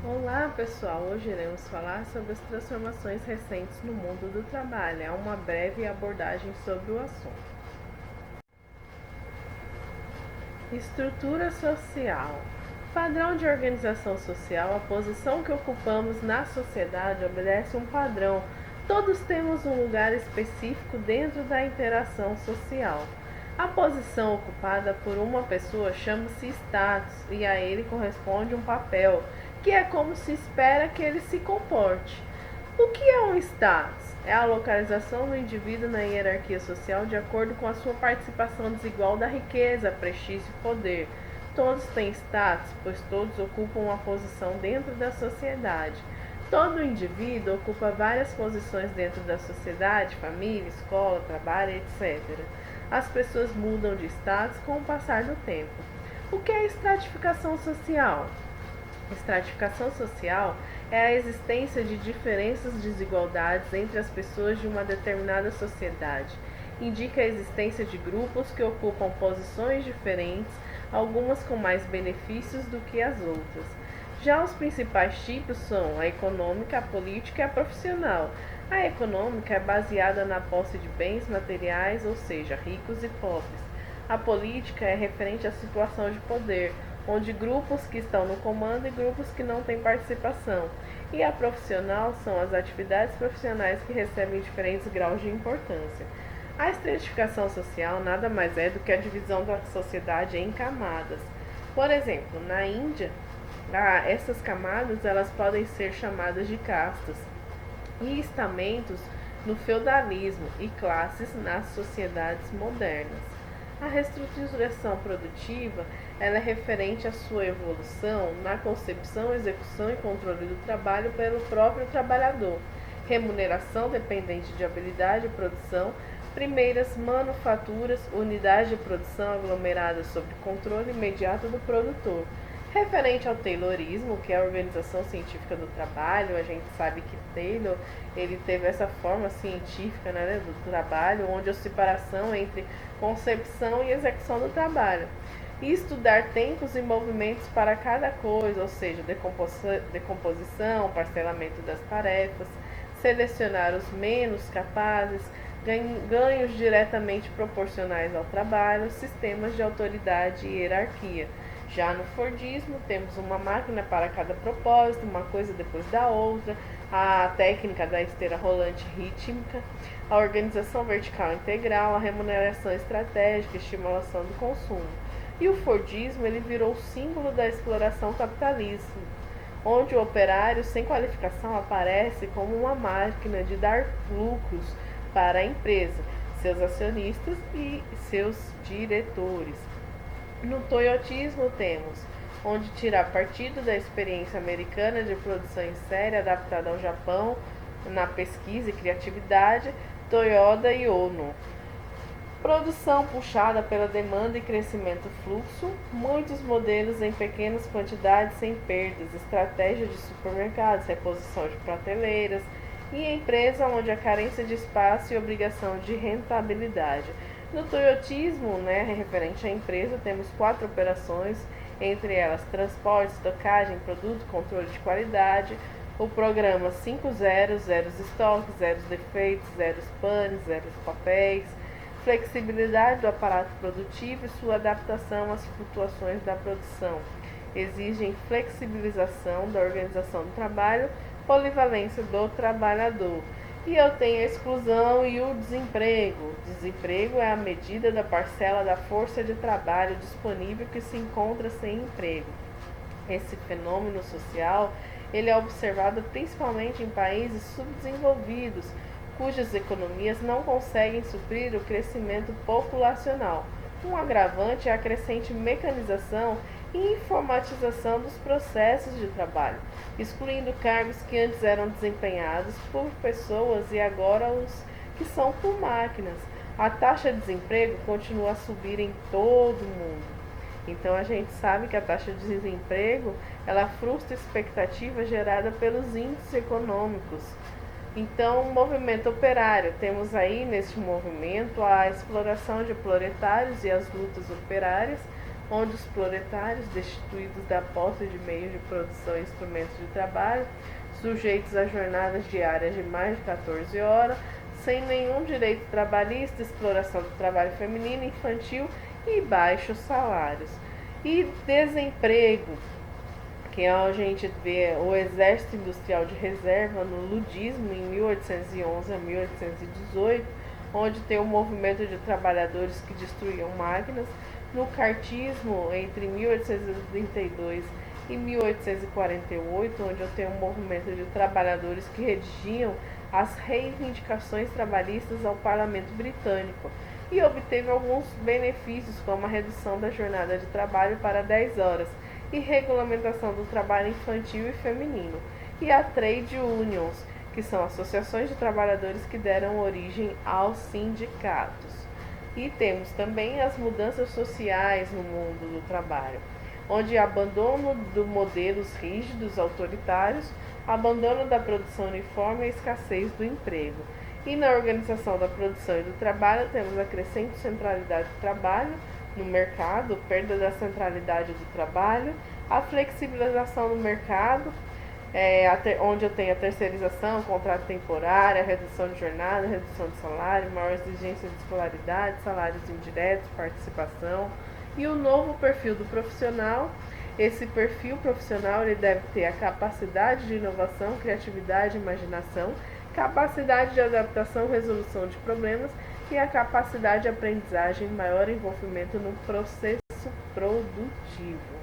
Olá pessoal, hoje iremos falar sobre as transformações recentes no mundo do trabalho. É uma breve abordagem sobre o assunto. Estrutura social. Padrão de organização social. A posição que ocupamos na sociedade obedece um padrão. Todos temos um lugar específico dentro da interação social. A posição ocupada por uma pessoa chama-se status e a ele corresponde um papel, que é como se espera que ele se comporte. O que é um status? É a localização do indivíduo na hierarquia social de acordo com a sua participação desigual da riqueza, prestígio e poder. Todos têm status, pois todos ocupam uma posição dentro da sociedade. Todo indivíduo ocupa várias posições dentro da sociedade, família, escola, trabalho, etc. As pessoas mudam de status com o passar do tempo. O que é estratificação social? Estratificação social é a existência de diferenças e desigualdades entre as pessoas de uma determinada sociedade. Indica a existência de grupos que ocupam posições diferentes, algumas com mais benefícios do que as outras. Já os principais tipos são a econômica, a política e a profissional. A econômica é baseada na posse de bens materiais, ou seja, ricos e pobres. A política é referente à situação de poder, onde grupos que estão no comando e grupos que não têm participação. E a profissional são as atividades profissionais que recebem diferentes graus de importância. A estratificação social nada mais é do que a divisão da sociedade em camadas. Por exemplo, na Índia, essas camadas elas podem ser chamadas de castas e estamentos no feudalismo e classes nas sociedades modernas. A reestruturação produtiva ela é referente à sua evolução na concepção, execução e controle do trabalho pelo próprio trabalhador. Remuneração dependente de habilidade e produção, primeiras manufaturas, unidade de produção aglomerada sob controle imediato do produtor. Referente ao Taylorismo, que é a organização científica do trabalho, a gente sabe que Taylor ele teve essa forma científica, né, do trabalho, onde a separação entre concepção e execução do trabalho. E estudar tempos e movimentos para cada coisa, ou seja, decomposição, parcelamento das tarefas, selecionar os menos capazes, ganhos diretamente proporcionais ao trabalho, sistemas de autoridade e hierarquia. Já no Fordismo, temos uma máquina para cada propósito, uma coisa depois da outra, a técnica da esteira rolante rítmica, a organização vertical integral, a remuneração estratégica, estimulação do consumo. E o Fordismo ele virou símbolo da exploração capitalista, onde o operário sem qualificação aparece como uma máquina de dar lucros para a empresa, seus acionistas e seus diretores. No toyotismo temos onde tirar partido da experiência americana de produção em série adaptada ao Japão na pesquisa e criatividade, Toyota e Ono. Produção puxada pela demanda e crescimento fluxo, muitos modelos em pequenas quantidades sem perdas, estratégia de supermercados, reposição de prateleiras e empresa onde a carência de espaço e obrigação de rentabilidade. No toyotismo, referente à empresa, temos 4 operações, entre elas transporte, estocagem, produto, controle de qualidade, o programa 5 zeros estoques, zeros defeitos, zeros panes, zeros papéis, flexibilidade do aparato produtivo e sua adaptação às flutuações da produção. Exigem flexibilização da organização do trabalho, polivalência do trabalhador. E eu tenho a exclusão e o desemprego. Desemprego é a medida da parcela da força de trabalho disponível que se encontra sem emprego. Esse fenômeno social ele é observado principalmente em países subdesenvolvidos, cujas economias não conseguem suprir o crescimento populacional. Um agravante é a crescente mecanização e informatização dos processos de trabalho, excluindo cargos que antes eram desempenhados por pessoas e agora os que são por máquinas. A taxa de desemprego continua a subir em todo o mundo. Então a gente sabe que a taxa de desemprego ela frustra a expectativa gerada pelos índices econômicos. Então, o movimento operário, temos aí neste movimento a exploração de proletários e as lutas operárias, onde os proletários, destituídos da posse de meios de produção e instrumentos de trabalho, sujeitos a jornadas diárias de mais de 14 horas, sem nenhum direito trabalhista, exploração do trabalho feminino e infantil e baixos salários. E desemprego, que a gente vê o Exército Industrial de Reserva no ludismo em 1811 a 1818, onde tem o movimento de trabalhadores que destruíam máquinas, no cartismo entre 1832 e 1848, onde eu tenho um movimento de trabalhadores que redigiam as reivindicações trabalhistas ao parlamento britânico e obteve alguns benefícios, como a redução da jornada de trabalho para 10 horas e regulamentação do trabalho infantil e feminino, e a trade unions, que são associações de trabalhadores que deram origem aos sindicatos. E temos também as mudanças sociais no mundo do trabalho, onde abandono dos modelos rígidos autoritários, abandono da produção uniforme e escassez do emprego. E na organização da produção e do trabalho temos a crescente centralidade do trabalho no mercado, perda da centralidade do trabalho, a flexibilização do mercado, onde eu tenho a terceirização, contrato temporário, a redução de jornada, redução de salário, maior exigência de escolaridade, salários indiretos, participação e o novo perfil do profissional. Esse perfil profissional ele deve ter a capacidade de inovação, criatividade, imaginação, capacidade de adaptação, resolução de problemas e a capacidade de aprendizagem, maior envolvimento no processo produtivo.